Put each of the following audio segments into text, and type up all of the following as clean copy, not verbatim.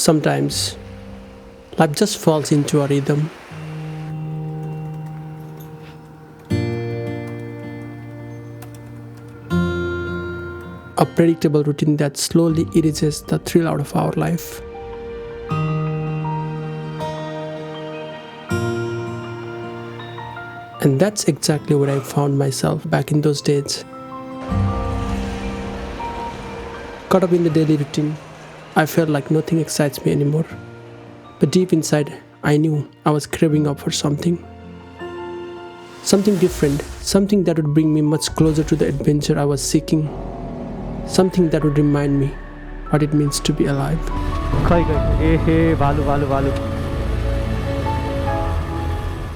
Sometimes, life just falls into a rhythm. A predictable routine that slowly erases the thrill out of our life. And that's exactly where I found myself back in those days. Caught up in the daily routine, I felt like nothing excites me anymore. But deep inside, I knew I was craving up for something. Something different, something that would bring me much closer to the adventure I was seeking. Something that would remind me what it means to be alive.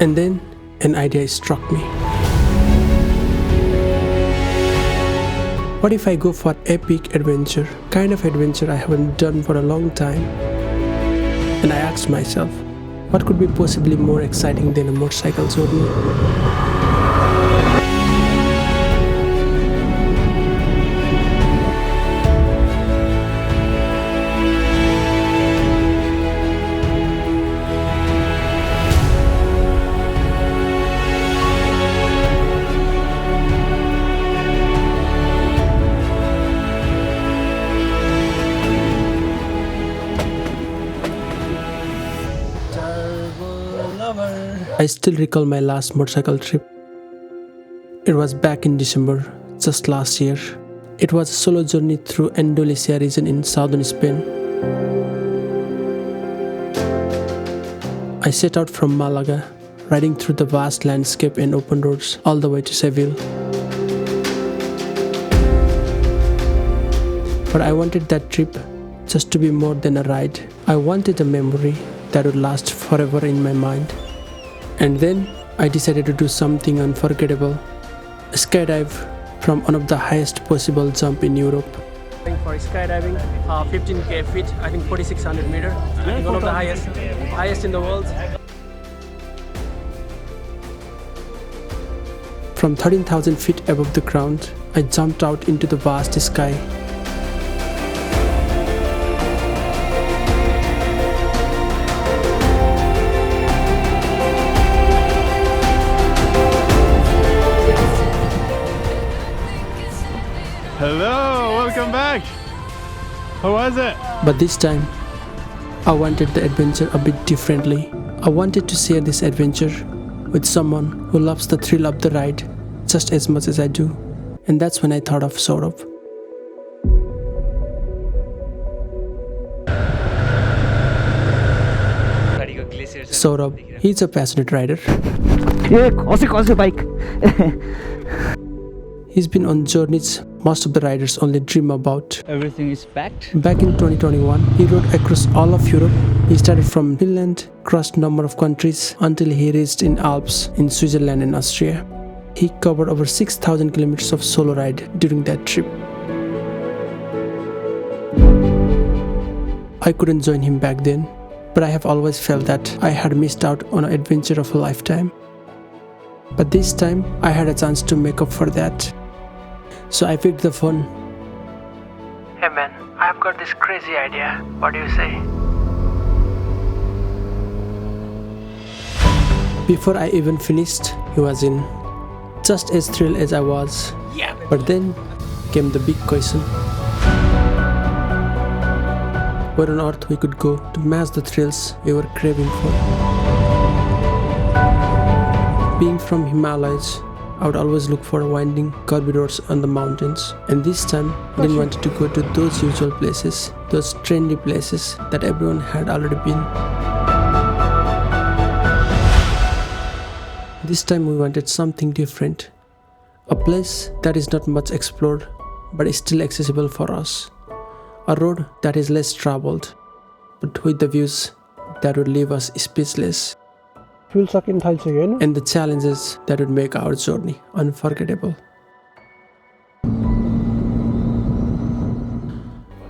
And then an idea struck me. What if I go for epic adventure, kind of adventure I haven't done for a long time? And I asked myself, what could be possibly more exciting than a motorcycle journey? I still recall my last motorcycle trip. It was back in December, just last year. It was a solo journey through Andalusia region in southern Spain. I set out from Malaga, riding through the vast landscape and open roads all the way to Seville. But I wanted that trip just to be more than a ride. I wanted a memory that would last forever in my mind. And then I decided to do something unforgettable. A skydive from one of the highest possible jump in Europe. For skydiving, 15k feet, I think 4600 meters. One of the highest in the world. From 13,000 feet above the ground, I jumped out into the vast sky. Hello, welcome back. How was it? But this time, I wanted the adventure a bit differently. I wanted to share this adventure with someone who loves the thrill of the ride just as much as I do. And that's when I thought of Saurabh. Saurabh, he's a passionate rider. He's been on journeys most of the riders only dream about. Everything is packed. Back in 2021, he rode across all of Europe. He started from Finland, crossed a number of countries until he reached in Alps in Switzerland and Austria. He covered over 6,000 kilometers of solo ride during that trip. I couldn't join him back then, but I have always felt that I had missed out on an adventure of a lifetime. But this time, I had a chance to make up for that. So I picked the phone. Hey man, I've got this crazy idea. What do you say? Before I even finished, he was in. Just as thrilled as I was. Yeah. But then came the big question. Where on earth we could go to match the thrills we were craving for? Being from Himalayas, I would always look for winding, curvy roads on the mountains. And this time, I didn't want to go to those usual places, those trendy places that everyone had already been. This time we wanted something different. A place that is not much explored, but is still accessible for us. A road that is less traveled, but with the views that would leave us speechless. And the challenges that would make our journey unforgettable.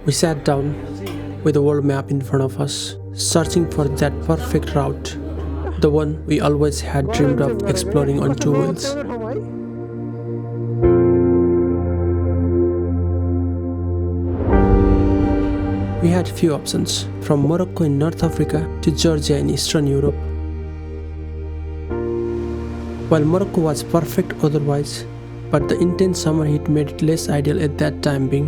We sat down with a world map in front of us, searching for that perfect route, the one we always had dreamed of exploring on two wheels. We had few options, from Morocco in North Africa to Georgia in Eastern Europe. While Morocco was perfect otherwise, but the intense summer heat made it less ideal at that time being.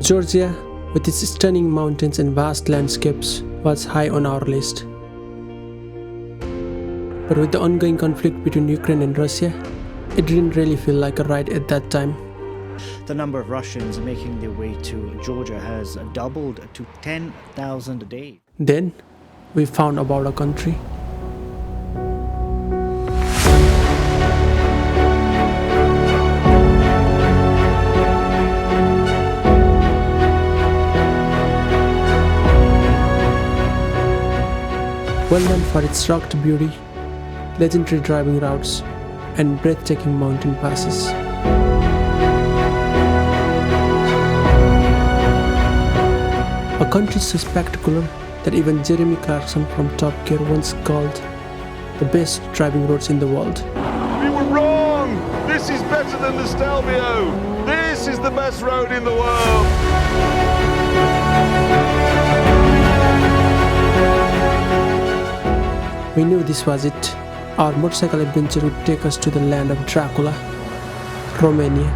Georgia, with its stunning mountains and vast landscapes, was high on our list. But with the ongoing conflict between Ukraine and Russia, it didn't really feel like a ride at that time. The number of Russians making their way to Georgia has doubled to 10,000 a day. Then, we found about a country. Well known for its rugged beauty, legendary driving routes, and breathtaking mountain passes. A country so spectacular that even Jeremy Clarkson from Top Gear once called the best driving roads in the world. We were wrong! This is better than the Stelvio! This is the best road in the world! We knew this was it. Our motorcycle adventure would take us to the land of Dracula, Romania.